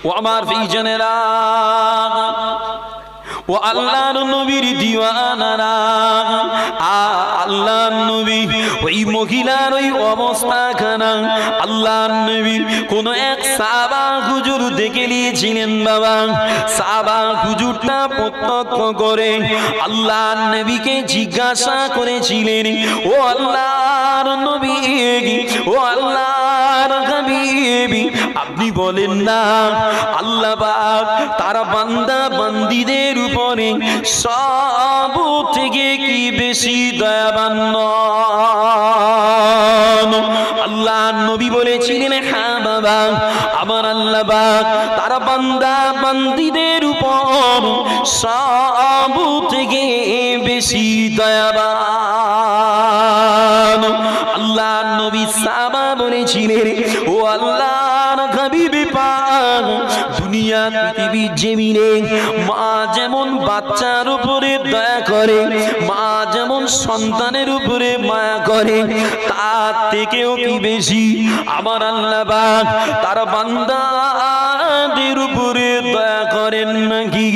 ও আমার ভাইজানেরা, ও আল্লাহর নবীর দিওয়ানারা, আল্লাহর নবী ওই মহিলার ওই অবস্থাখানা আল্লাহর নবীর কোন এক সাহাবা হুজুর দেখে নিয়েছিলেন বাবা। সাহাবা হুজুরটা প্রত্যক্ষ করে আল্লাহর নবীকে জিজ্ঞাসা করেছিলেন, ও আল্লাহর নবী, ও আল্লাহর হাবিব, আপনি বলেন না আল্লাহ পাক তার বান্দা বান্দীদের উপরে সব থেকে কি বেশি দয়াবান নন? আল্লাহর নবী বলেছিলেন, হ্যাঁ বাবা, আমার আল্লাহ পাক তার বান্দা বান্দীদের উপর সব থেকে বেশি দয়াবান। আল্লাহর নবী সাহাবা বলেছিলেন, ও আল্লাহর হাবিব পাক, দুনিয়া পৃথিবীর জমিনে মা যেমন বাচ্চার উপরে দয়া করে, মা যেমন সন্তানের উপরে মায়া করে, তার থেকেও কি বেশি আমার আল্লাহ পাক তার বান্দাদের উপরে দয়া করেন নাকি?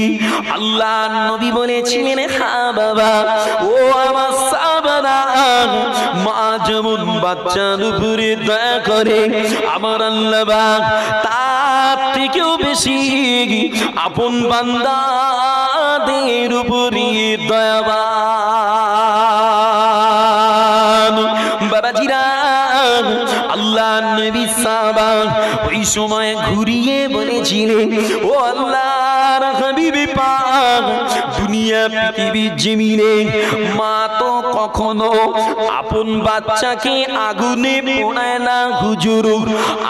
আল্লাহর নবী বলেছিলেন, হ্যাঁ বাবা, ও আমার সাহাবারা, মা যেমন বাচ্চার উপরে দয়া করে, আমার আল্লাহ পাক তার থেকেও বেশি আপন বান্দাদের উপরে দয়াবান। বাবাজিরা, আল্লাহর নবী সাহাবা ওই সময় ঘুরিয়ে বলেছিলেন, ও আল্লাহর হাবিব পাক, দুনিয়া পৃথিবীর জমিনে মা তো কখনো আপন বাচ্চাকে আগুনে পোড়ায় না হুজুর,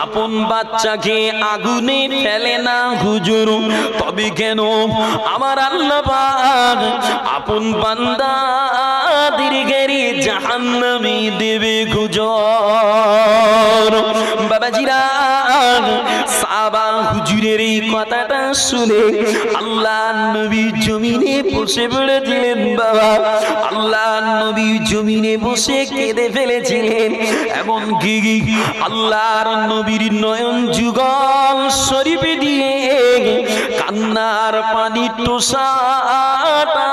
আপন বাচ্চাকে আগুনে ফেলে না হুজুর, তবে কেন আমার আল্লাহ পাক আপন বান্দাদেরকে জাহান্নামে দেবে হুজুর? বাবাজিরা, সাহাবা হুজুরের এই কথাটা শুনে আল্লাহর নবী জমিনে বসে পড়েছিলেন বাবা। আল্লাহর নবী জমিনে বসে কেঁদে ফেলেছিলেন। এমন কি আল্লাহর নবীর নয়ন যুগল শরীফে দিয়ে কান্নার পানি টোসাটা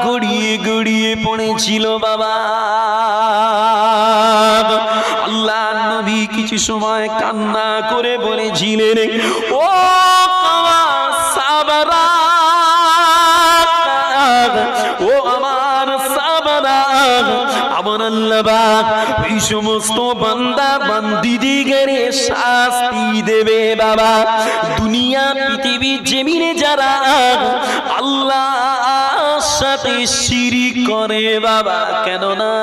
গড়িয়ে গড়িয়ে পড়েছিল বাবা। আল্লাহর নবী কিছু সময় কান্না করে বলেছিলেন, ও সাহাবারা, ও আমার সাহাবারা, আমার আল্লাহ পাক এই সমস্ত বান্দা বান্দীদের শাস্তি দেবে বাবা। দুনিয়া পৃথিবীর জমিনে যারা আল্লাহর সাথে শিরিক করে বাবা, কেন না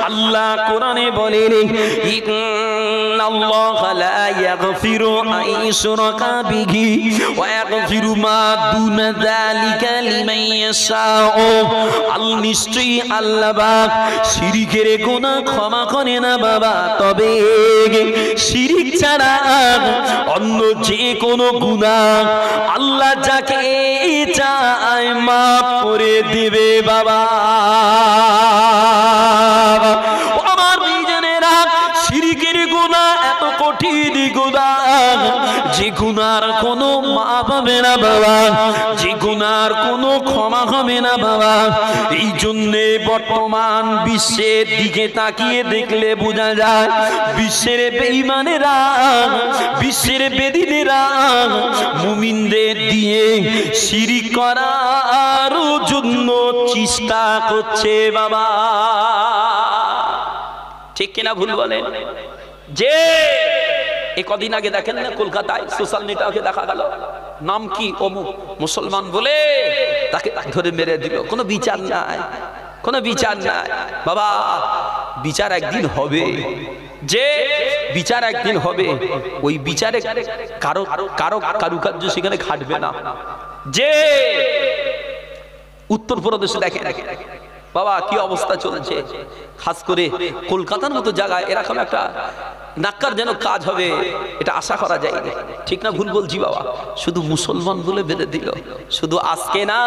আল্লাহ কোরআনে বলেন, ইন্নাল্লাহা লা ইয়াগফিরু আন ইউশরাকা বিহি ওয়া ইয়াগফিরু মা দুনা যালিকা লিমান ইয়াশাউ। নিশ্চয়ই আল্লাহ পাক শিরিকের গুনাহ ক্ষমা করে না বাবা, তবে শিরিক ছাড়া অন্য যে কোনো গুনাহ আল্লাহ যাকে চায় মাফ করে দিবে বাবা। আমার বিজনেরা, শিরিকের গুনাহ এত কঠিন গুনাহ যে গুনার কোনো মাপ হবে না বাবা, যে গুনার কোনো ক্ষমা হবে না বাবা। এই জন্যে বর্তমান বিশ্বের দিকে তাকিয়ে দেখলে বোঝা যায় বিশ্বের বেঈমানেরা, বিশ্বের বেদিনেরা মুমিনদের দিয়ে শিরিক করার জন্য চেষ্টা করছে বাবা। ঠিক কিনা ভুল বলেন? যে এই কদিন আগে দেখেন না কলকাতায় সোশ্যাল নেটওয়ার্কে দেখা গেল, নাম কি অমুক মুসলমান বলে তাকে ধরে মেরে দিল, কোনো বিচার নাই, কোনো বিচার নাই বাবা। বিচার একদিন হবে, যে বিচার একদিন হবে, ওই বিচারে কারো কারো কারুকার্য সেখানে খাটবে না। যে উত্তরপ্রদেশে দেখেন বাবা কি অবস্থা চলছে, খাস করে কলকাতার মতো জায়গায় এরকম একটা নাক্কার যেন কাজ হবে এটা আশা করা যায় না। ঠিক না ভুল বলছি বাবা? শুধু মুসলমান বলে বেঁধে দিল, শুধু আজকে না,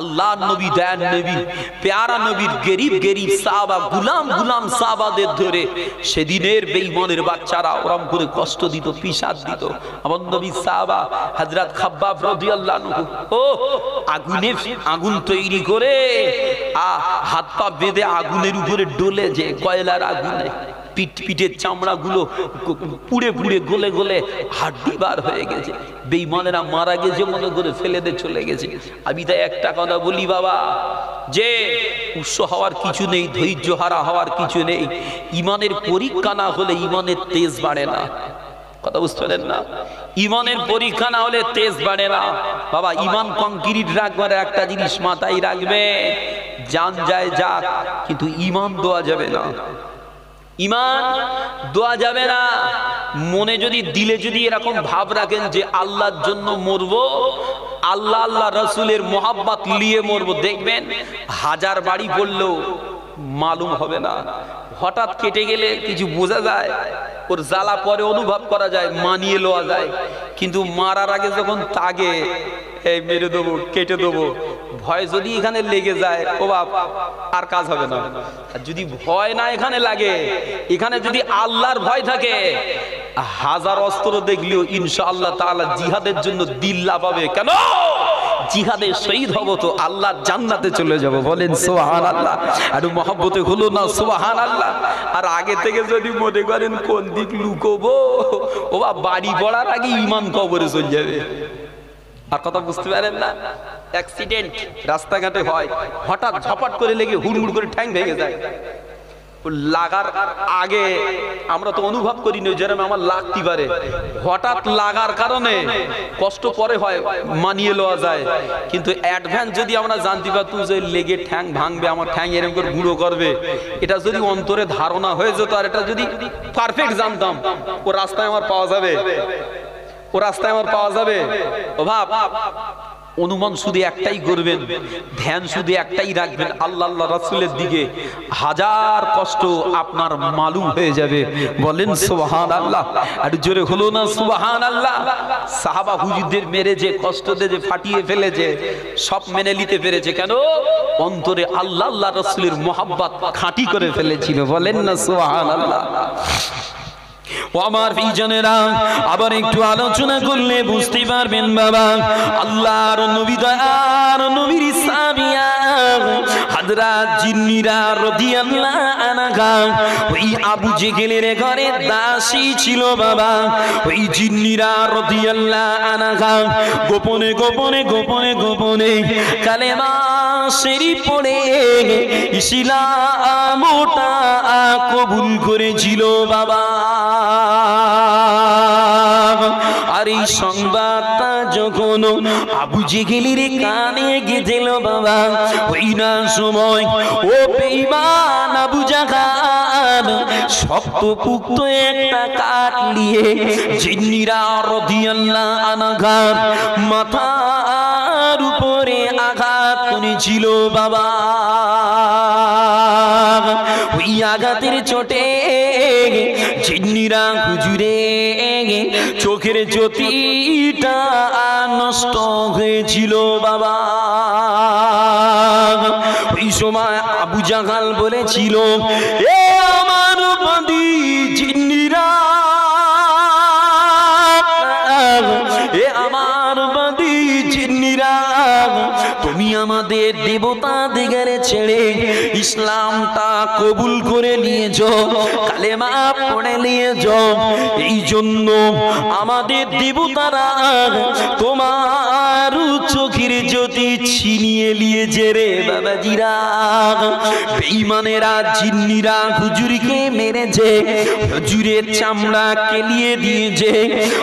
আল্লাহ নবী, দয়ার নবী, পেয়ারা নবীর গরিব গরিব সাহাবা, গুলাম গুলাম সাহাবাদের ধরে সেদিনের বেঈমানের বাচ্চারা ওরম করে কষ্ট দিত, পিসাদ দিত। আমার নবী সাহাবা হযরত খাব্বাব রাদিয়াল্লাহু আনহু আগুন তৈরি করে হাত পা বেঁধে আগুনের উপরে ডলে, যে কয়লার আগুনে পিঠের চামড়া গুলো পুড়ে পুড়ে গলে গলে হাড্ডি বার হয়ে গেছে। বেঈমানেরা মারা গেছে মনে করে ফেলে দিয়ে চলে গেছে। আমি তাই একটা কথা বলি বাবা, যে উৎস হওয়ার কিছু নেই, ধৈর্য হারা হওয়ার কিছু নেই। ইমানের পরীক্ষা না হলে ইমানের তেজ বাড়ে না। কথা বুঝতে পারেন না? ইমানের পরীক্ষা না হলে তেজ বাড়ে না বাবা। ইমান কংক্রিট রাখবার একটা জিনিস মাথায় রাখবে, জান যায় যাক, কিন্তু ইমান দেওয়া যাবে না। ইমান দেওয়া যাবে না। মনে যদি, দিলে যদি এরকম ভাব রাখেন যে আল্লাহর জন্য মরবো, আল্লাহ আল্লাহ রসুলের মোহাব্বত নিয়ে মরবো, দেখবেন হাজার বাড়ি পড়লেও মালুম হবে না। হঠাৎ কেটে গেলে কিছু বোঝা যায়, ওর জ্বালা পরে অনুভব করা যায়, মানিয়ে লওয়া যায়। কিন্তু মারার আগে যখন তাগে এই মেরে দেবো, কেটে দেবো, ভয় যদি এখানে লেগে যায়, ও বাপ আর কাজ হবে না। আর যদি ভয় না এখানে লাগে, এখানে যদি আল্লাহর ভয় থাকে, হাজার অস্ত্র দেখলেও ইনশাআল্লাহ তাআলা জিহাদের জন্য দিল লাফাবে। কেন? জিহাদে শহীদ হব তো আল্লাহ জান্নাতে চলে যাব। বলেন সুবহানাল্লাহ। আর মহব্বতে হলো না সুবহানাল্লাহ। আর আগে থেকে যদি মনে করেন কোন দিক লুকোবো, ও বাড়ি পড়ার আগে ইমান কবরে চলে যাবে। আর কথা বুঝতে পারেন না? অ্যাক্সিডেন্ট রাস্তাঘাটে হয়, হঠাৎ ঝপাট করে লেগে হুড়মুড় করে ঠ্যাং ভেঙে যায়। লাগার আগে আমরা তো অনুভব করি না যেরকম আমার লাগতে পারে, হঠাৎ লাগার কারণে কষ্ট পরে হয়, মানিয়ে লওয়া যায়। কিন্তু অ্যাডভান্স যদি আমরা জানতে পারতাম যে লেগে ঠ্যাং ভাঙবে, আমার ঠ্যাং এরকম করে গুঁড়ো করবে, এটা যদি অন্তরে ধারণা হয়ে যেত, আর এটা যদি পারফেক্ট জানতাম, ও রাস্তায় আমার পাওয়া যাবে, ও রাস্তায় আমার পাওয়া যাবে। ও ভাব, অনুমান শুধু একটাই করবেন, ধ্যান শুধু একটাই রাখবেন আল্লাহ আল্লাহ রাসূলের দিকে, হাজার কষ্ট আপনার মালুম হয়ে যাবে। বলেন সুবহানাল্লাহ। আর জোরে হলো না সুবহানাল্লাহ। সাহাবা হুজুরদের মেরে যে কষ্ট দিয়ে যে ফাটিয়ে ফেলেছে, সব মেনে নিতে পেরেছে। কেন? অন্তরে আল্লাহ আল্লাহ রাসূলের মোহাব্বত খাঁটি করে ফেলেছিল। বলেন না সুবহানাল্লাহ। ও আমার ভাইজানেরা, আবার একটু আলোচনা করলে বুঝতে পারবেন বাবা, আল্লাহর নবী দয়ার নবীর সাহাবিয়া হযরত জিন্নিরা রাদিয়াল্লাহু আনহা ওই আবু জেহেলের ঘরে দাসী ছিল বাবা। ওই জিন্নিরা রাদিয়াল্লাহু আনহা গোপনে গোপনে গোপনে গোপনে কালেমা শরীফ পড়ে ইসলামটা কবুল করেছিল বাবা। আর এই সংবাদটা যখন আবু জেহেলের কানে গেছিল বাবা, ওই না সময় ও বেঈমান আবু জাহাল শক্তপুক্ত একটা কাঠ নিয়ে জিন্নিরা রাদিয়াল্লাহু আনহার মাথার উপরে আঘাত করেছিল বাবা। ওই আঘাতের চোটে জিন্নিরা হুজুরে চোখের জ্যোতিটা নষ্ট হয়েছিল বাবা। ওই সময় আবু জাহাল বলেছিল, এ আমার বন্দী জিন্নিরা, এ আমার বন্দী জিন্নিরা, তুমি আমাদের দেবতা দিগরে ছেড়ে ইসলামটা কবুল করে নিয়েছো, কালেমা পড়ে নিয়েছো, এই জন্য আমাদের দেবতারা তোমার চোখের জ্যোতি ছিনিয়ে নিয়েছে রে বাবাজিরা। বেঈমানেরা জিন্নিরা হুজুরকে মেরেছে, হুজুরের চামড়া কেলিয়ে দিয়েছে,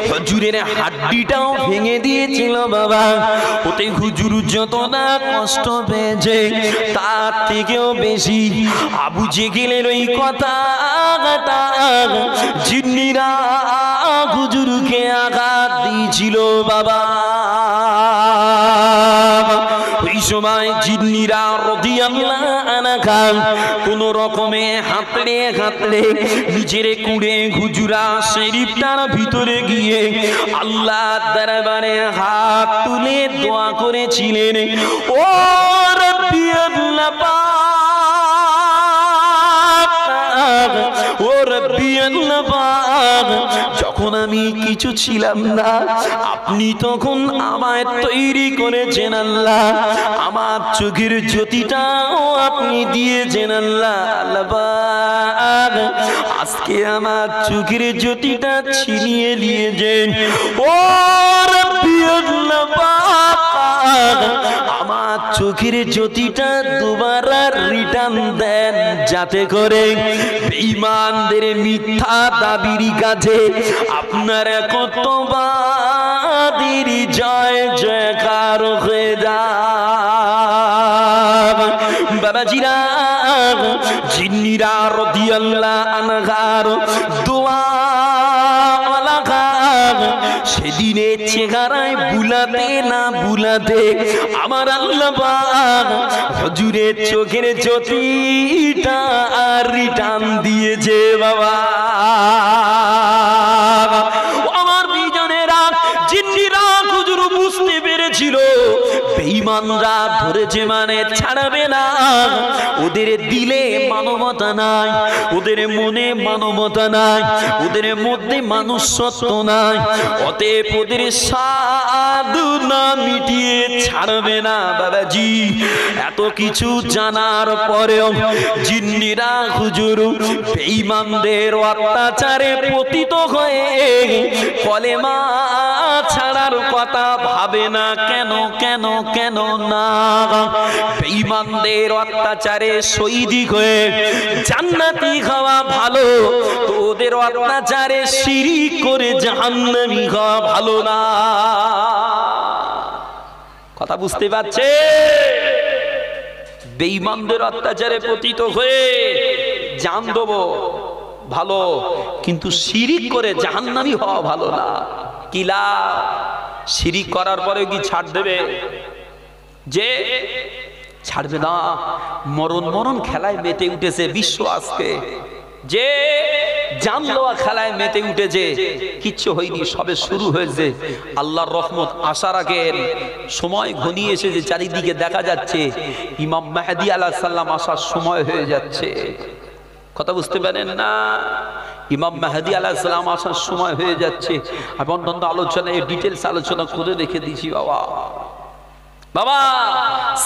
হুজুরের হাড্ডিটাও ভেঙে দিয়েছিল বাবা। ওতে হুজুর যত না কষ্ট পেয়েছে, তার থেকেও বেশি আবু জেহেলের ওই কথাটা জিন্নিরা হুজুরকে আঘাত দিয়েছিল বাবা। ওই সময় জিন্নিরা রাদিয়াল্লাহু আনহা কোন রকমে হাতড়ে হাতড়ে নিজের কুড়ে হুজুরা শরীফটার ভিতরে গিয়ে আল্লাহর দরবারে হাত তুলে দোয়া করেছিলেন, ও রব্বি আল্লাহ পাক, ও রব্বি আল্লাহ পাক, যখন আমি কিছু ছিলাম না আপনি তখন আমায় তৈরি করেছেন আল্লাহ, আমার চোখের জ্যোতিটাও আপনি দিয়েছেন আল্লাহ। আল্লাহ পাক আজকে আমার চোখের জ্যোতিটা ছিনিয়ে নিয়েছেন, ও রব্বি আল্লাহ পাক আমার চোখের জ্যোতিটা দুবারা রিটার্ন দেন, যাতে করে বেঈমানদের মিথ্যা দাবির কাছে আপনার কতবাদের জয় জয়কার হয়ে যায়। বাবাজিরা, জিন্নিরা রাদিয়াল্লাহু আনহার দোয়া সেদিনের চেহারায় বুলাতে না বুলাতে আমার আল্লাহ পাক হুজুরের চোখের জ্যোতিটা রিটার্ন দিয়েছে। বাবা আমার বিজনেরা জিন্নিরা হুজুর বুঝতে পেরেছিল বেঈমানরা ধরেছে মানে ছাড়বে না, ওদের দিলে মানবতা নাই, ওদের মনে মানবতা নাই, ওদের মধ্যে মানুষত্ব নাই, অতএব ওদের সাধনা মিটিয়ে ছাড়বে না। বাবাজি, এত কিছু জানার পরেও জিন্নিরা হুজুর বেঈমানদের অত্যাচারে পতিত হয়ে কলেমা ছাড়ার কথা ভাবে না। কেন কেন কেন না? বেঈমানদের অত্যাচারে শহীদি হয়ে জান্নাতি হওয়া ভালো, তো ওদের অত্যাচারে শিরক করে জাহান্নামী হওয়া ভালো না। কথা বুঝতে পারছে? বেঈমানদের অত্যাচারে পতিত হয়ে জান দেব ভালো, কিন্তু শিরক করে জাহান্নামী হওয়া ভালো না। কিলা শিরক করার পরে কি ছাড় দেবে? যে ছাড়বে না। মরণ মরণ খেলায় মেতে উঠেছে বিশ্ব আজকে, যে জান লওয়া খেলায় মেতে উঠেছে, কিচ্ছু হয়নি, সবে শুরু হয়েছে। আল্লাহর রহমত আসার আগে সময় ঘনিয়ে এসেছে, চারিদিকে দেখা যাচ্ছে ইমাম মেহেদী আলাইহিস সালাম আসার সময় হয়ে যাচ্ছে। কথা বুঝতে পারেন না? ইমাম মেহেদী আলাইহিস সালাম আসার সময় হয়ে যাচ্ছে। আমি অন্যান্য আলোচনায় ডিটেলস আলোচনা করে রেখে দিয়েছি। বাবা বাবা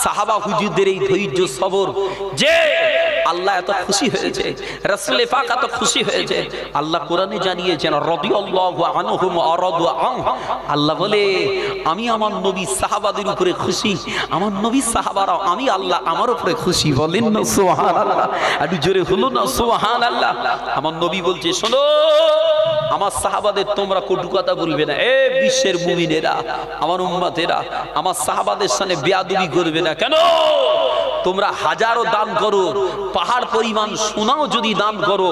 সাহাবা হুজুরদের এই ধৈর্য সবর, যে আল্লাহ এত খুশি হয়েছে, রাসূল পাক এত খুশি হয়েছে। আল্লাহ কোরআনে জানিয়েছেন রাদিয়াল্লাহু আনহুম ওয়া রাদু আনহু, আল্লাহ বলে আমি আমার নবী সাহাবাদের উপরে খুশি, আমার নবী সাহাবারাও আমি আল্লাহ আমার উপরে খুশি। বলেন না সুবহানাল্লাহ? একটু জোরে হলো না সুবহানাল্লাহ? আমার নবী বলছে, শোনো আমার সাহাবাদের তোমরা কটু কথা বলবে না। এ বিশ্বের মুমিনেরা, আমার উম্মতেরা, আমার সাহাবাদের সামনে বেয়াদবি করবে না। কেন? তোমরা হাজারো দান করো, পাহাড় পরিমাণ সোনাও যদি দান করো,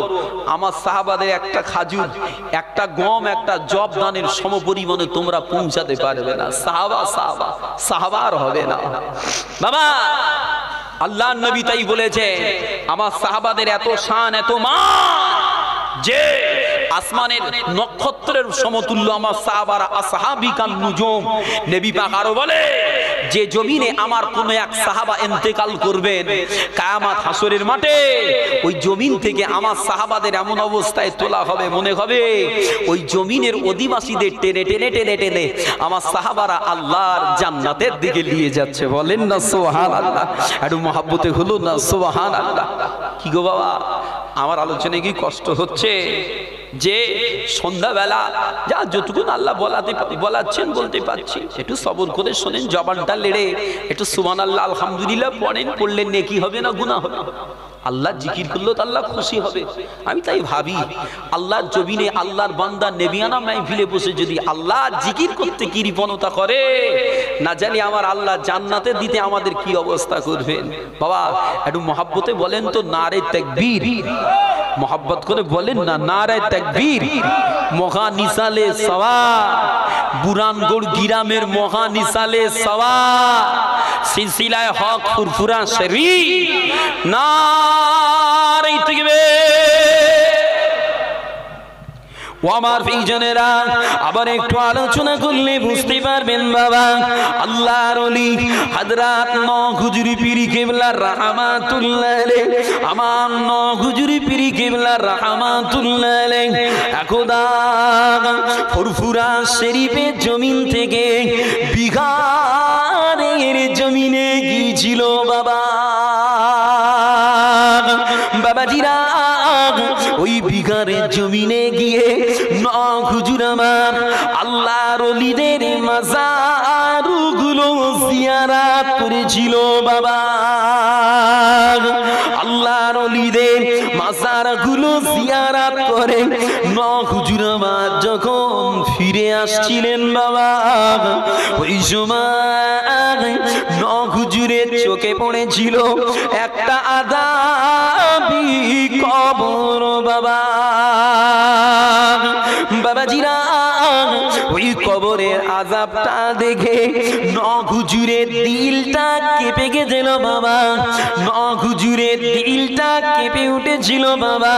আমার সাহাবাদের একটা খাজুর, একটা গম, একটা জব দানের সমপরিমাণে তোমরা পৌঁছাতে পারবে না। সাহাবা সাহাবা সাহাবা আর হবে না। বাবা আল্লাহ নবী তাই বলেছে, আমার সাহাবাদের এত শান, এত মান, যে আসমানের নক্ষত্রের সমতুল্য আমার সাহাবারা। আসহাবিকান নুজুম। নবী পাক আরো বলে, যে জমিনে আমার কোন এক সাহাবা ইন্তেকাল করবেন, কিয়ামত হাসরের মাঠে ওই জমিন থেকে আমার সাহাবাদের এমন অবস্থায় তোলা হবে, মনে হবে ওই জমিনের অধিবাসীদের টেনে টেনে টেনে টেনে আমার সাহাবারা আল্লাহর জান্নাতের দিকে নিয়ে যাচ্ছে। বলেন না সুবহানাল্লাহ? একটু মহব্বতে হলো না সুবহানাল্লাহ? কি গো বাবা, আমার আলোচনায় কি কষ্ট হচ্ছে? যে সন্ধ্যাবেলা যা যতটুকু আল্লাহ বলাচ্ছেন বলতে পারছি, একটু সবর করে শোনেন, জবানটা লেড়ে একটু সুবহানাল্লাহ আলহামদুলিল্লাহ পড়েন, পড়লে নেকি হবে না গুনাহ হবে? আল্লাহ জিকির করলেও তো আল্লাহ খুশি হবে। আমি তাই ভাবি, আল্লাহর জমিনে আল্লাহর বান্দা নেবিয়ানা মাহফিলে বসে যদি আল্লাহ জিকির করতে কৃপণতা করে, না জানি আমার আল্লাহ জান্নাতে দিতে আমাদের কি অবস্থা করবেন। বাবা একটু মহব্বতে বলেন তো নারে তাকবীর, মহব্বত করে বলেন না নারে তাকবীর। মহা নিসালে সওয়া বুরানগড় গিরামের মহানিসালে সওয়া সিলসিলায়ে হক ফুরফুরা শরীফ নারে তাকবীর। ও আমার ভাইজানেরা, আবার একটু আলোচনা করলে বুঝতে পারবেন বাবা, আল্লাহর ওলি হযরত নওহুজুরি পীর কিবলা রাহমাতুল্লাহ আলাইহি, আমার নওহুজুরি পীর কিবলা রাহমাতুল্লাহ আলাইহি একদা ফুরফুরা শরীফের জমিন থেকে বিহারের জমিনে গিয়েছিল বাবা। বাবাজিরা ওই বিহারের জমিনে গিয়ে নওহুজুর আমার আল্লাহর ওলিদের মাজারগুলো জিয়ারত করেছিল বাবা। আল্লাহর ওলিদের মাজারগুলো জিয়ারত করে নওহুজুর আমার যখন ফিরে আসছিলেন বাবা, ওই সময় নওহুজুরের চোখে পড়েছিল একটা আযাবী কবর বাবা। বাবাজিরা ওই কবরের আযাবটা দেখে নওহুজুরের দিলটা কেঁপে গেছিল বাবা। নওহুজুরের দিলটা কেঁপে উঠেছিল বাবা।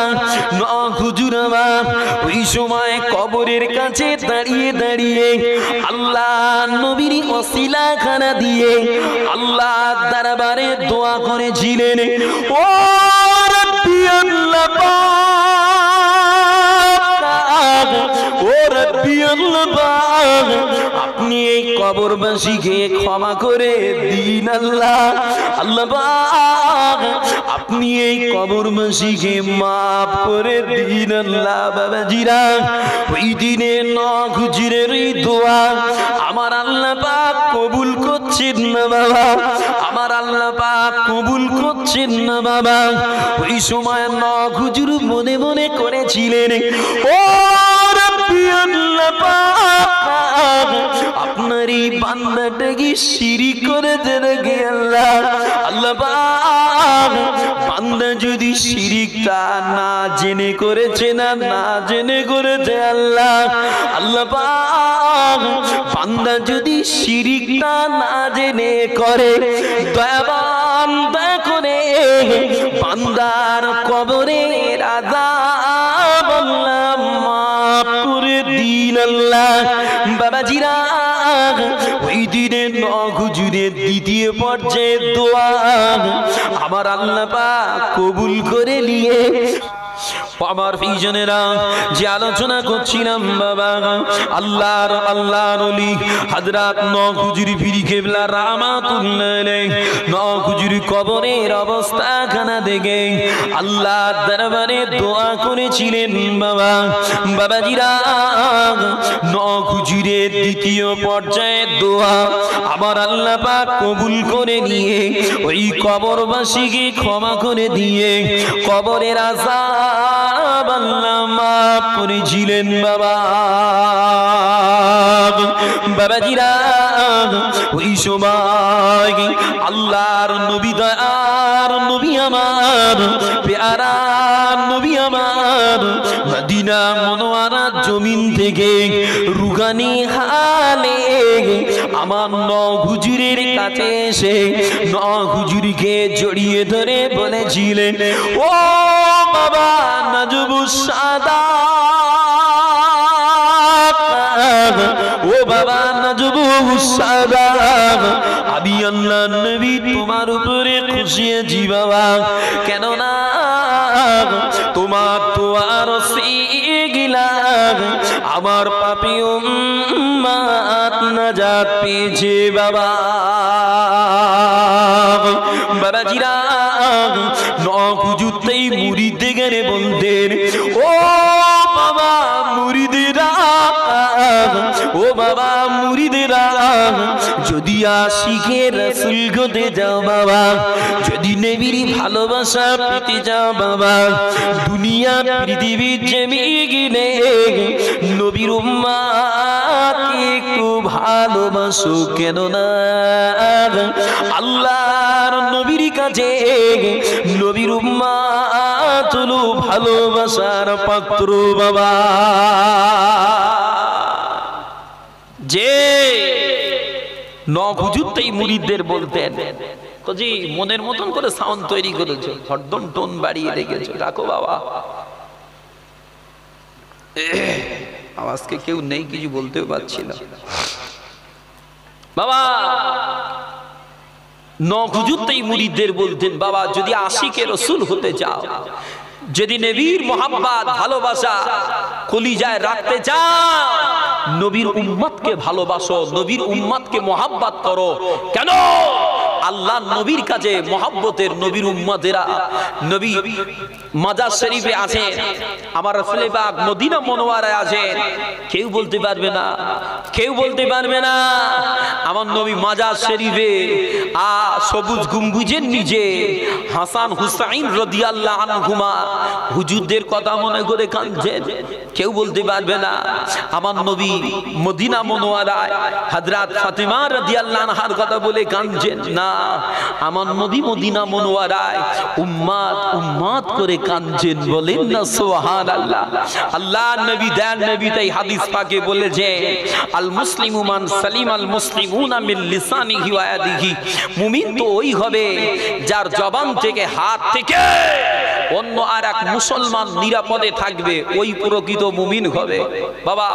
নওহুজুর আমার ওই সময় কবরের কাছে দাঁড়িয়ে দাঁড়িয়ে আল্লাহ নবীর ওসিলা খানা দিয়ে আল্লাহ দরবারে দোয়া করেছিলেন, ও রব্বি আল্লাহ পাক, ও রব্বি আল্লাহ পাক, আপনি এই কবরবাসীকে ক্ষমা করে দিন আল্লাহ। আল্লাহ পাক আপনি এই কবরবাসীকে মাফ করে দিন আল্লাহ। বাবাজিরা ওই দিনে নওহুজুরের এই দোয়া আমার আল্লাহ পাক কবুল করছেন না বাবা, আমার আল্লাহ পাক কবুল করছেন না বাবা। ওই সময় নওহুজুর মনে মনে করেছিলেন, ও রব্বি আল্লাহ পাক, আপনার এই বান্দাটা কি শিরিক করেছে নাকি আল্লাহ? আল্লাহ পাক বান্দা যদি শিরিকটা না জেনে করেছে না জেনে করেছে আল্লাহ, আল্লাহ পাক বান্দা যদি শিরিকটা না জেনে করে, দয়াবান দয়া করে বান্দার কবরের আযাব আল্লাহ মাফ করে দিন আল্লাহ। বাবাজিরা ওই দিনে নওহুজুরের দ্বিতীয় পর্যায়ের দোয়া আমার আল্লাহ পাক কবুল করে নিয়ে আমার প্রিয়জনেরা যে আলোচনা করছিলাম বাবা, আল্লাহর ওলি হযরত নওহুজুরি পীর কিবলা রাহমাতুল্লাহ আলাইহি নওহুজুর কবরের অবস্থাখানা দেখে আল্লাহর দরবারে দোয়া করেছিলেন বাবা। বাবাজিরা নওহুজুরের দ্বিতীয় পর্যায়ের দোয়া আমার আল্লাহ পাক কবুল করে নিয়ে ওই কবরবাসীকে ক্ষমা করে দিয়ে কবরের আযাব আল্লাহ মাফ করেছিলেন বাবা। বাবাজিরা ওই সময় আল্লাহর নবী দয়ার নবী আমার পেয়ারা নবী আমার মদিনা মুনওয়ারার জমিন থেকে রুহানি হালে আমার নওহুজুরের কাছে এসে নওহুজুরকে জড়িয়ে ধরে বলেছিলেন, ও বাবা নাজবুস সাদাত, ও বাবা নাজবুস সাদাত, আমি আল্লাহর নবী তোমার উপরে খুশি আছি বাবা। কেন না তোমার দোয়ার সিগিলা আমার পাপী উম্মত নাজাত পেয়েছে বাবা। বাবাজিরা নওহুজুর তাই মুরিদদের বলতেন, ও বাবা মুরিদেরা, ও বাবা মুরিদেরা, যদি আশিকে রাসূল হতে যাও বাবা, যদি নবীর ভালোবাসা পেতে যাও বাবা, দুনিয়া পৃথিবীর জমিনে নবীর উম্মতকে একটু ভালোবাসো। কেন না আল্লাহর নবীর কাছে নবীর উম্মত হলো ভালোবাসার পাত্র বাবা। যে নখ হুজুরতেই মুরিদদের বলতেন, জি মনের মতন করে সাউন্ড তৈরি করেছো, হরদম টোন বাড়িয়ে রেখেছো, রাখো বাবা, আওয়াজকে কেউ নেই, কিছু বলতেও পারছি না বাবা। নখ হুজুরতেই মুরিদদের বলতেন, বাবা যদি আশিকে রসুল হতে চাও, যদি নবীর মোহাব্বত ভালোবাসা কলিজায় রাখতে চাও, নবীর উম্মতকে ভালোবাসো, নবীর উম্মতকে মোহাব্বত করো। কেন? আল্লাহ নবীর কাছে মোহাব্বতের নবীর উম্মতেরা নবী মাজার শরীফে আছে, আমার রাসূল পাক মদিনা মুনওয়ারায় আছে, কেউ বলতে পারবে না, কেউ বলতে পারবে না আমার নবী মাজার শরীফে সবুজ গম্বুজের নিচে হাসান হুসাইন রাদিয়াল্লাহু আনহুমা হুজুরদের কথা মনে করে কাঁদছেন, কেউ বলতে পারবে না আমার নবী মদিনা মুনওয়ারায় হযরত ফাতেমা রাদিয়াল্লাহু আনহার কথা বলে কাঁদছেন, না আমার নবী মদিনা মুনওয়ারায় উম্মত উম্মত করে কাঁদছেন, বলেন না সুবহানাল্লাহ। আল্লাহ নবী দেন নবী তাই হাদিস পাকে বলেছে, আল মুসলিমু মান সালিম আল মুসলিমুনা মিন লিসানিহি ওয়া ইয়াদিহি, মুমিন তো ওই হবে যার জবান থেকে হাত থেকে অন্য আর এক মুসলমান নিরাপদে থাকবে, ওই প্রকৃত মুমিন হবে। বাবা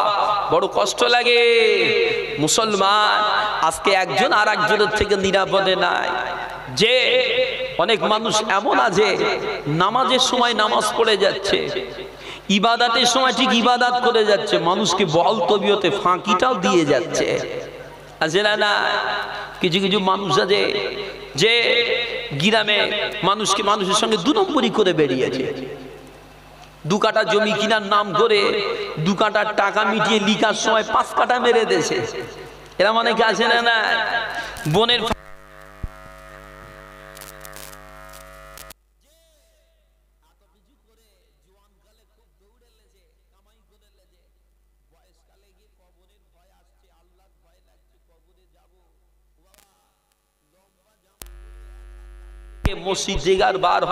বড় কষ্ট লাগে, মুসলমান আজকে একজন আর একজনের থেকে নিরাপদে নাই। যে অনেক মানুষ এমন আছে নামাজের সময় নামাজ পড়ে যাচ্ছে, ইবাদতের সময় ঠিক ইবাদত করে যাচ্ছে, মানুষকে বল তবিয়তে ফাঁকিটাও দিয়ে যাচ্ছে, আছে না? না কিছু কিছু মানুষ আছে যে গ্রামে মানুষকে মানুষের সঙ্গে দু নম্বরই করে বেরিয়েছে, দু কাটা জমি কিনার নাম করে দু কাটার টাকা মিটিয়ে লিখার সময় 5 কাটা মেরে দেছে, এরা মানে কি আছে না? না বোনের মসজিদ জায়গার বার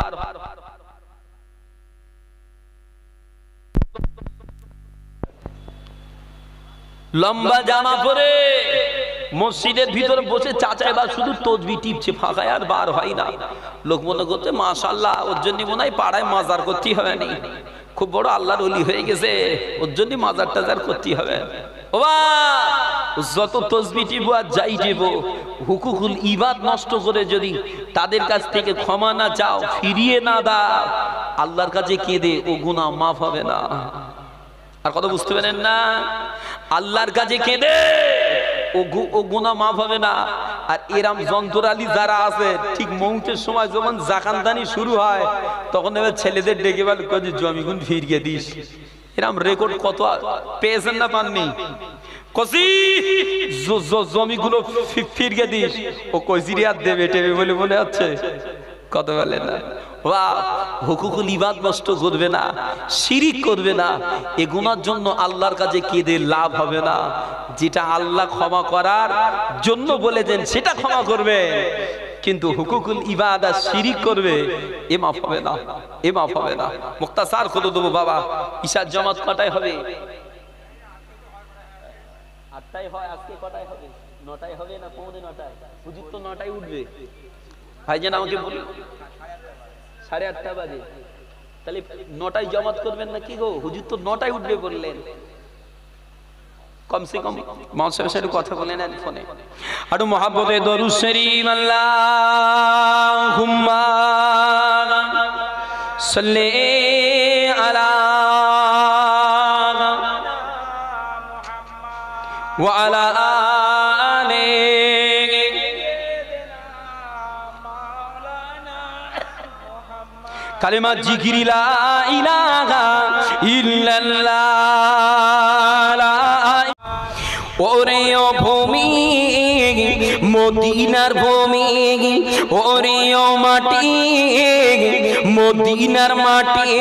লম্বা জামা পরে মসজিদের ভিতরে বসে চাচা এবার শুধু তসবিহ টিপছে, ফাঁকায় আর বার হয় না। লোক মনে করছে মাশাআল্লাহ ওর জন্য মনে হয় পাড়ায় মাজার করতেই হবে, না খুব বড় আল্লাহর ওলি হয়ে গেছে, ওর জন্য মাজার টাজার করতেই হবে। ও যত তসবিহ টিপো আর যাই টিপো, হুকুকুল ইবাদ নষ্ট করে যদি তাদের কাছ থেকে ক্ষমা না চাও, ফিরিয়ে না দাও, আল্লাহর কাছে কেঁদে ও গুনাহ মাফ হবে না। আর কথা বুঝতে পারেন না? আল্লাহর কাছে কেঁদে ও গুনাহ মাফ হবে না। আর এরাম যন্ত্রালী যারা আছে, ঠিক মৌতের সময় যখন জাকানদানি শুরু হয় তখন এবার ছেলেদের ডেকে বলে জমিগুন ফিরিয়ে দিস, এরাম রেকর্ড কত পেয়েছেন না পাননি? কসি জমিগুলো ফিরিয়ে দিস, ও কসিরি আর দেবে টেবে বলে মনে হচ্ছে, কত বলে না? হুকুকুল ইবাদ নষ্ট করবে না, শিরিক করবে না, এ গুনার জন্য আল্লাহর কাছে কেঁদে লাভ হবে না। যেটা আল্লাহ ক্ষমা করার জন্য বলেছেন সেটা ক্ষমা করবে, কিন্তু হুকুকুল ইবাদ আর শিরিক করবে, এ মাফ হবে না, এ মাফ হবে না। মুক্তাসার করে দেবো বাবা। ঈশার জামাত কটায় হবে? 8টায় হয়, আজকে কটায় হবে? 9টায় হবে না 9:45? হুজুর তো 9টায় উঠবে, ভাইজান আমাকে বলুন 8:30 বাজে, তাহলে 9টায় জামাত করবেন না কি গো? হুজুর তো 9টায় উঠবে বললেন, কমসে কম মাউসের সাথে কথা বলে নেন ফোনে। আরো মহব্বতে দরুদ শরীফ আল্লাহুম্মা সাল্লি আলা ওয়া আলা আলি কালিমা জিকির লা ইলাহা ইল্লাল্লাহ। ওরে ও ভূমি মদিনার ভূমি, ওরে ও মাটি মদিনার মাটি,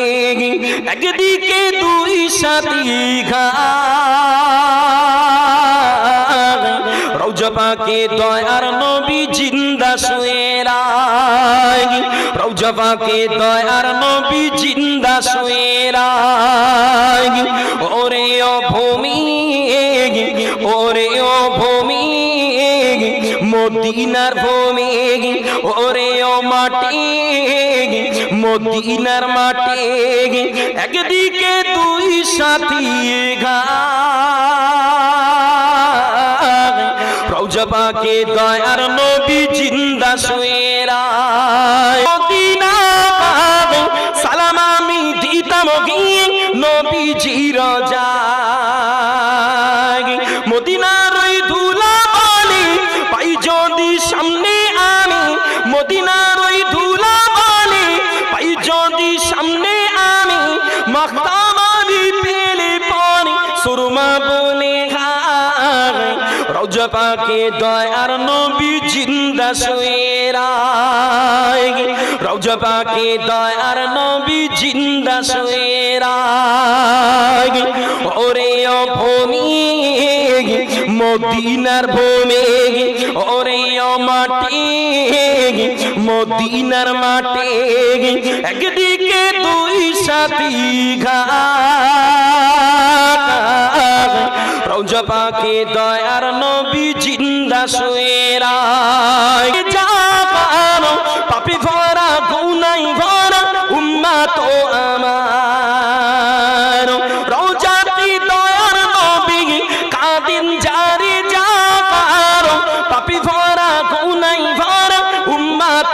একদিকে দুই সাথী ঘাট, রওজা পাকে দয়ার নবী জিন্দা শুয়ে রায়, রওজা পাকে দয়ার নবী জিন্দা শুয়ে রায়। ওরে ও ভূমি ওরে ওরে ও ভূমি মদিনার ভূমি, ওরে ও মাটি মদিনার মাটি, একদিকে দুই সাথী ঘাট, রওজা পাকে দয়ার নবী জিন্দা শুয়ে রায়। মদিনা সালাম আমি দিতাম গিয়ে নবীজির রওজায়, মদিনার ওই ধুলা বালি পাই যদি সামনে আমি, মদিনার ওই ধুলা বালি পাই যদি সামনে আমি, মাখতাম আমি পেলে পানি সুরমা বলে খায়, রওজা পাকে দয়ার নবী জিন্দা শুয়ে রায়, রওজা পাকে দয়ার নবী জিন্দা শুয়ে রায়। ওরে ও ভূমি মদিনার ভূমি, ওরে ও মাটি মদিনার মাটি, একদিকে দুই সাথী ঘাট, রওজা পাকে দয়ার নবী জিন্দা শুয়ে রায়। জাপানো পাপি ভরা গুনাই ভরা উম্মত আমার, রওজাতি দয়ার নবী কাদিন জারি জাপানো পাপি ভরা গুনাই ভরা উম্মত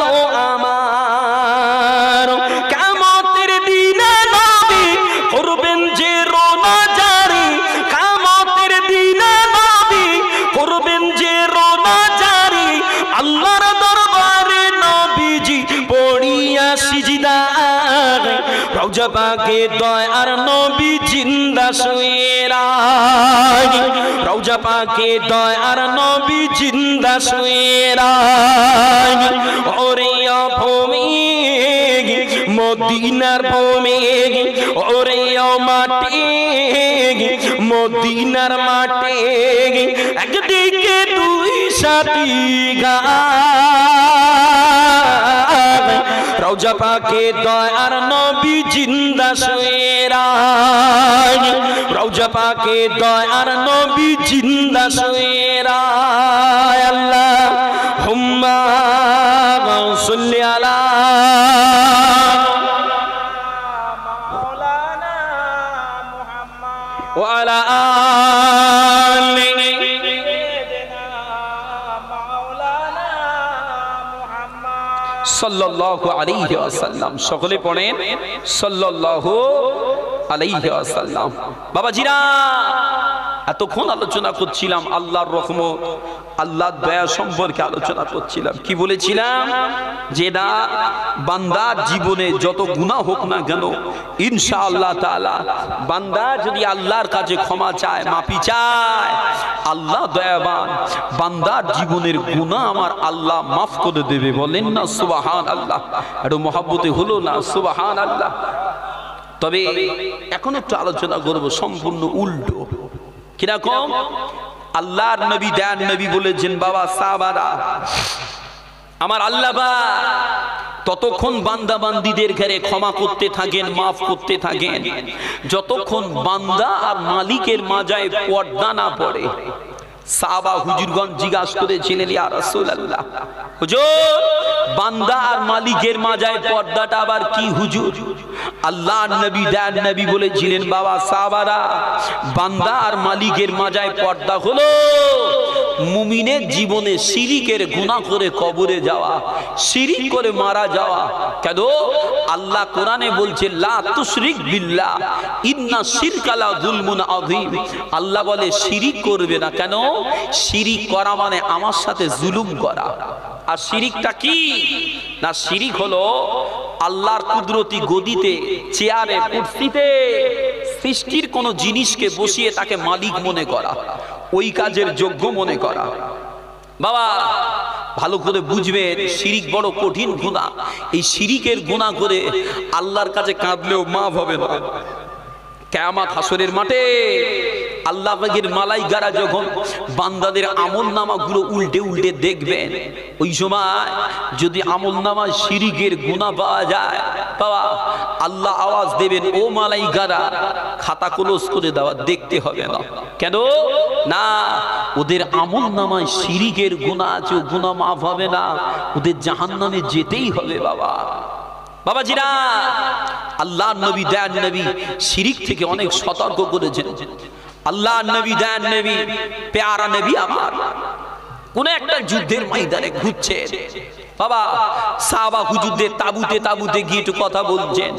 আমার, কিয়ামতের দিনে নবী করবেন যে রোনা জারি, কিয়ামতের দিনে নবী করবেন যে রোনা জারি, আল্লাহর দরবারে নবীজি পড়িয়া সিজদায়, রওজা পাকে দয়ার নবী জিন্দা শুয়ে রায়, রওজা পাকে দয়ার নবী জিন্দা শুয়ে রায়। ওরে ও ভূমি মদিনার ভূমি, ওরে ও মাটি মদিনার মাটি, একদিকে দুই সাথী ঘাট, রওজা পাকে দয়ার নবী জিন্দা শুয়ে রায়, রওজা পাকে দয়ার নবী জিন্দা শুয়ে রায়। আল্লাহুম্মা সাল্লি আলা মাওলানা মুহাম্মদ ওয়া আলা আলি মাওলানা মুহাম্মদ সাল্লাল্লাহু আলাইহি ওয়াসাল্লাম। সকলে পড়েন সাল্লাল্লাহু আলাইহি ওয়াসাল্লাম। বাবাজিরা, এতক্ষণ আলোচনা করছিলাম আল্লাহর রহমত, আল্লাহর দয়া সম্পর্কে আলোচনা করছিলাম। কি বলেছিলাম? যে না, বান্দার জীবনে যত গুনাহ হোক না কেন, ইনশাআল্লাহ তাআলা বান্দা যদি আল্লাহর কাছে ক্ষমা চায়, মাফি চায়, আল্লাহ দয়াবান, বান্দার জীবনের গুনাহ আমার আল্লাহ মাফ করে দেবে। বলেন না সুবহানাল্লাহ? একটু মহব্বতে হলো না সুবহানাল্লাহ? তবে এখন একটু আলোচনা করব সম্পূর্ণ উল্টো। কিরকম? আল্লাহর নবী দয়ার নবী বলেছেন, বাবা সাহাবারা, আমার আল্লাহ ততক্ষণ বান্দা বান্দীদের ঘরে ক্ষমা করতে থাকেন, মাফ করতে থাকেন, যতক্ষণ বান্দা আর মালিকের মাঝায় পর্দা না পড়ে। সাহাবা হুজুরগণ জিজ্ঞাসা করেছিলেন, ইয়া রাসূলুল্লাহ, হুজুর বান্দা আর মালিকের মাঝায় পর্দাটা আবার কি হুজুর? আল্লাহর নবী দয়ার নবী বলেছিলেন, বাবা সাহাবারা, বান্দা আর মালিকের মাঝায় পর্দা হলো মুমিনের জীবনে শিরিকের গুনাহ করে কবরে যাওয়া, শিরিক করে মারা যাওয়া। কেন? আল্লাহ কোরআনে বলছে, লা তুশরিক বিল্লাহ ইন্না শিরকা লা যুলমুন আযীম। আল্লাহ বলে শিরিক করবে না। কেন? শিরিক করা মানে আমার সাথে জুলুম করা। আর শিরিকটা কি না? শিরিক হলো আল্লাহর কুদরতি গদিতে, চেয়ারে, কুরসিতে সৃষ্টির কোন জিনিসকে বসিয়ে তাকে মালিক মনে করা, ওই কাজের যোগ্য মনে করা। বাবা ভালো করে বুঝবেন, শিরিক বড় কঠিন গুনাহ। এই শিরিকের গুনাহ করে আল্লাহর কাছে কাঁদলেও মাফ হবে না। কিয়ামত হাসরের মাঠে আল্লাহ পাকের মালাইকারা যখন বান্দাদের আমলনামাগুলো উল্টে উল্টে দেখবেন, ওই সময় যদি আমলনামায় শিরিকের গুনাহ পাওয়া যায়, বাবা আল্লাহ আওয়াজ দেবেন, ও মালাইকারা খাতা ক্লোজ করে দেওয়া, দেখতে হবে না। কেন না? ওদের আমলনামায় শিরিকের গুনাহ আছে, গুনাহ মাফ হবে না, ওদের জাহান্নামে যেতেই হবে। বাবা বাবাজিরা, আল্লাহ নবী দয়ান নবী শিরিক থেকে অনেক সতর্ক করেছেন। আল্লাহ নবী দয়ান নবী প্যারা নবী আমার কোন একটা যুদ্ধের ময়দানে ঘুরছেন, বাবা সাহাবা হুজুরদের তাবুতে তাবুতে গিয়ে একটু কথা বলছেন।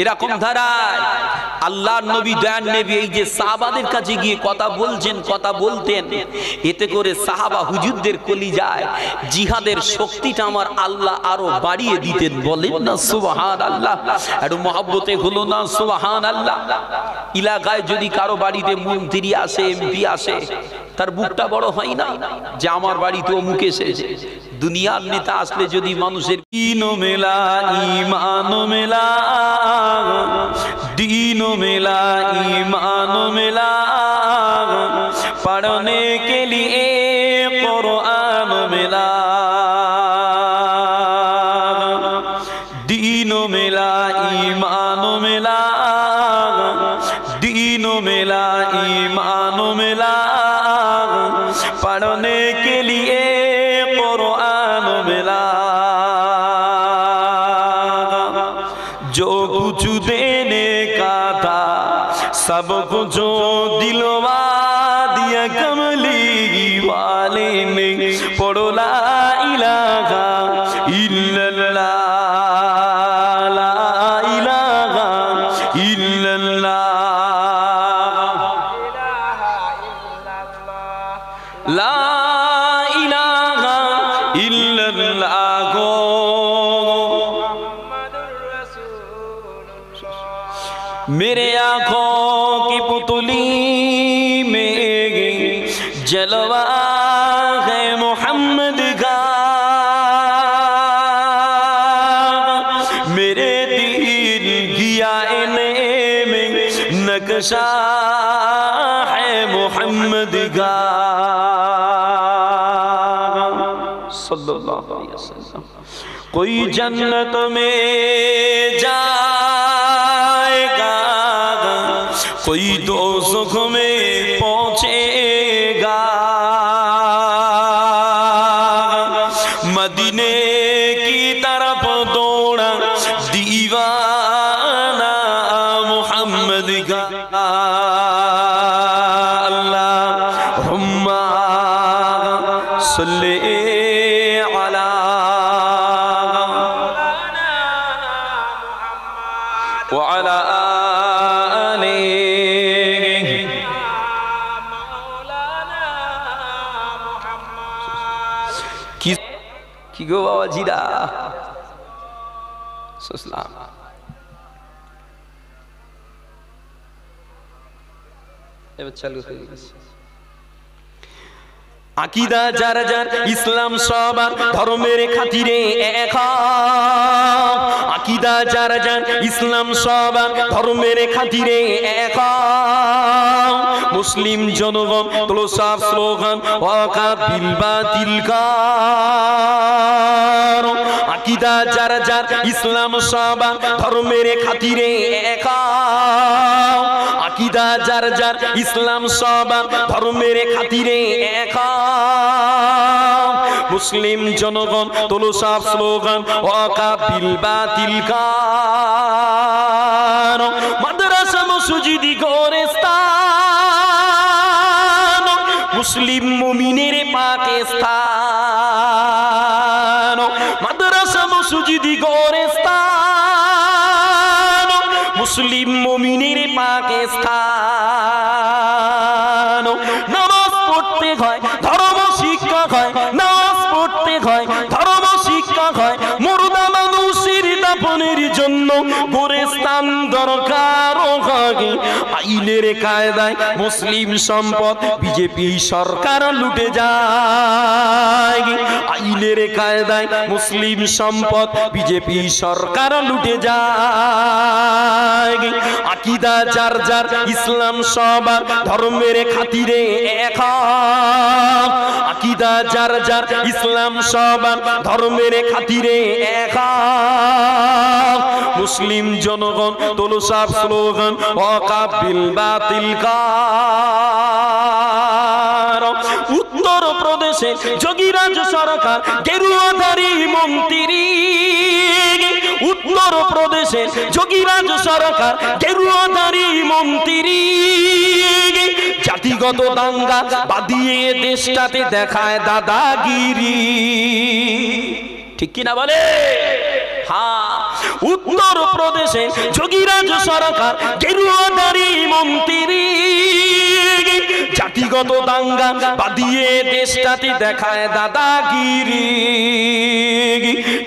এরকম ধারায় আল্লাহ নবী দয়ান নবী এই যে সাহাবাদের কাছে গিয়ে কথা বলছেন, কথা বলতেন, এতে করে সাহাবা হুজুরদের কলিজায় জিহাদের শক্তিটা আমার আল্লাহ আরো বাড়িয়ে দিতেন। বলেন না সুবহানাল্লাহ? একটু মহব্বতে হলো না সুবহানাল্লাহ? এলাকায় যদি কারো বাড়িতে মন্ত্রী আসে, এমপি আসে, তার বুকটা বড় হয় না যে আমার বাড়িতে অমুক এসেছে? দুনিয়ার নেতা আসলে যদি মানুষের দিনও মেলা ঈমানও মেলা, दीनो मिला ईमानो मिला, पढ़ने के लिए कुरान मिला, दीनो मिला ईमानो मिला, दीनो मिला ईमानो मिला, पढ़ने के लिए कुरान मिला। जो कुछ देने का था सब कुछ दिलवा दिया कमली वाले ने, पढ़ो ला इलाहा इल्लल्लाह, ला इलाहा इल्लल्लाह, ला इलाहा इल्लल्लाह को मेरे आँखों की पुतली में जलवा है मोहम्मद का, मेरे दिल की आईने में नक्शा है मोहम्मद का। सल्लल्लाहु अलैहि वसल्लम। कोई जन्नत में जाएगा, कोई दोज़ख में पहुंचेगा, मदीने की तरफ दौड़ा दीवाना मोहम्मद का। अल्लाहुम्मा सल्ली अला व अला কি গো বাবা জিরা সুসলাম। এবার চালু হয়ে গেছে। আকিদা যার যার ইসলাম সবার ধর্মের খাতিরে এক, আকিদা যার যার ইসলাম সবার ধর্মের খাতিরে এক, মুসলিম জনগণ তোলো সব স্লোগান ওয়াকা বিল বাতিল কার, আকিদা যার যার ইসলাম সবার ধর্মের খাতিরে এক, আকিদা যার যার ইসলাম সবার ধর্মের খাতিরে এক, মুসলিম জনগণ তোলো সব স্লোগান ওয়াকা বিল বাতিল কার, মাদ্রাসা মসজিদ গোরস্তান মুসলিম মুমিনের পাকিস্তান, মাদ্রাসা মসজিদ গোরস্তান মুসলিম মুমিনের পাকিস্তান। নামাজ পড়তে হয়, ধর্ম শিক্ষা হয়, নামাজ পড়তে হয়, ধর্ম শিক্ষা হয়, মুর্দা মানুষের দাফনের জন্য গোরস্তান দরকার হয়। আইনের কায়দায় মুসলিম সম্পদ বিজেপি সরকার লুটে যায়, আইনের আজকের কায়দায় মুসলিম সম্পদ বিজেপি সরকার লুটে যায়। আকীদা যার যার, ইসলাম সবার, ধর্মের খাতিরে এক। আকীদা যার যার, ইসলাম সবার, ধর্মের খাতিরে এক। মুসলিম জনগণ তোলো সব স্লোগান, ওয়াকাফ বিল বাতিল কার। উত্তর প্রদেশে যোগীরাজ সরকার গেরুয়াধারী মন্ত্রী। উত্তর প্রদেশে যোগীরাজ সরকার গেরুয়াধারী মন্ত্রী। জাতিগত দাঙ্গা বাদিয়ে দেশটাতে দেখায় দাদাগিরি। ঠিক কিনা বলে? হ্যাঁ, উত্তর প্রদেশে যোগীরাজ সরকার গেরুয়াধারী মন্ত্রী। জাতিগত দাঙ্গা বাদিয়ে দেশটাতে দেখায় দাদাগিরি।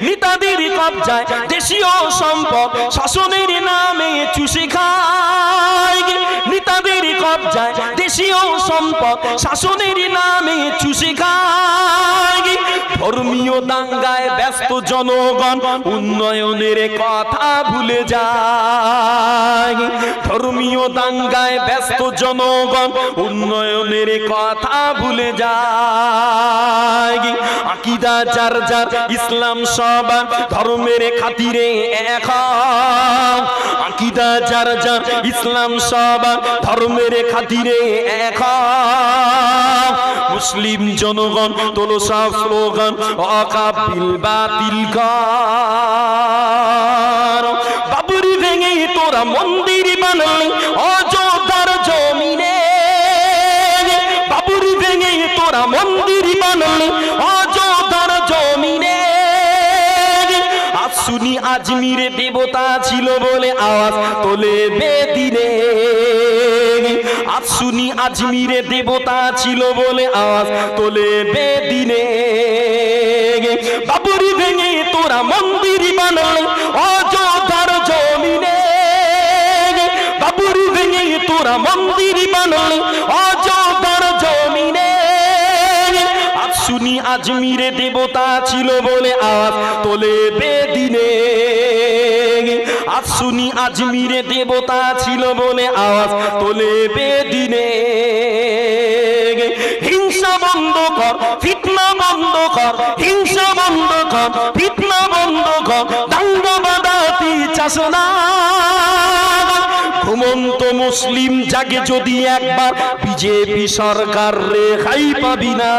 নেতাদের কবজায় দেশীয় সম্পদ শাসনের নামে চুষে খায়। নেতাদের কবজায় দেশীয় সম্পদ শাসনের নামে চুষে খায়। ধর্মীয় দাঙ্গায় ব্যস্ত জনগণ উন্নয়নের কথা ভুলে যায়। ধর্মীয় দাঙ্গায় ব্যস্ত জনগণ উন্নয়নের কথা ভুলে যায়। আকীদা যার যার, ইসলাম সবার, ধর্মের খাতিরে এক। আকীদা যার যার, ইসলাম সবার, ধর্মের খাতিরে এক। মুসলিম জনগণ তোলো সব স্লোগান, ওয়াকাফ বিল বাতিল কর। বাবরি ভেঙে তোরা মন্দির বানালি অযোধ্যার জমিনে। বাবরি ভেঙে তোরা মন্দির বানালি অযোধ্যার জমিনে। আজ শুনি আজমিরে দেবতা ছিল বলে আওয়াজ তোলে বেদিনে। আজ শুনি আজমিরে দেবতা ছিল বলে আওয়াজ তোলে বেদিনে। বাবরি ভেঙে তোরা মন্দির বানালি অযোধ্যার জমিনে। বাবরি ভেঙে তোরা মন্দির বানালি অযোধ্যার জমিনে। আজ শুনি আজমিরে দেবতা ছিল বলে আওয়াজ তোলে বেদিনে। আজ শুনি আজমিরে দেবতা ছিল বলে আওয়াজ তোলে বেদিনে। হিংসা বন্ধ কর, ফিতনা বন্ধ কর, হিংসা বন্ধ কর, ফিতনা বন্ধ কর, দাঙ্গা বাঁধাতে চাস না। ঘুমন্ত মুসলিম জাগে যদি একবার, বিজেপি সরকার রেহাই পাবি না।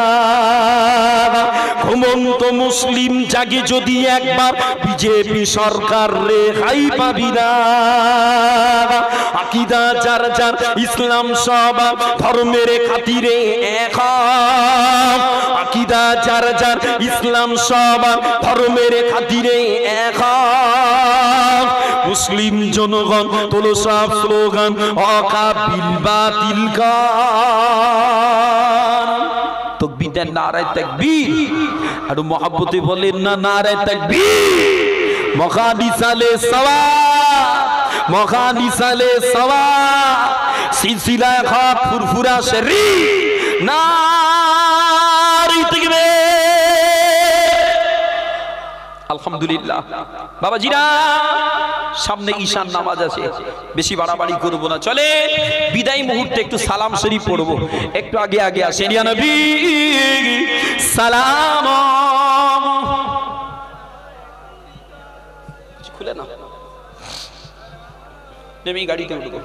ঘুমন্ত মুসলিম জাগে যদি একবার, বিজেপি সরকার রেহাই পাবি না। আকীদা যার যার, ইসলাম সবার, ধর্মের খাতিরে এক। আকীদা যার যার, ইসলাম সবার, ধর্মের খাতিরে এক। মুসলিম জনগণ তোলো সব স্লোগান, ওয়াকাফ বিল বাতিল কর। তাকবীর দেন, নারায়ে তাকবীর। আর মহব্বতে বলেন না নারায়ে তাকবীর। মখানিসালে সওয়াব, মখানিসালে সওয়াব, সিলসিলা খাক ফুরফুরা শরীফ, নারায়ে তাকবীর। আলহামদুলিল্লাহ। বাবাজিরা, সামনে ঈশান নামাজ আছে, বেশি বাড়াবাড়ি করব না। চলে বিদায় মুহূর্তে একটু সালাম শরীফ পড়বো। একটু আগে আগে আসেন। ইয়া নবী সালাম। খুলে না, নেমে গাড়িতে উঠবো।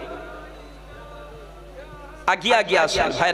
আগে আগে আসেন ভাই।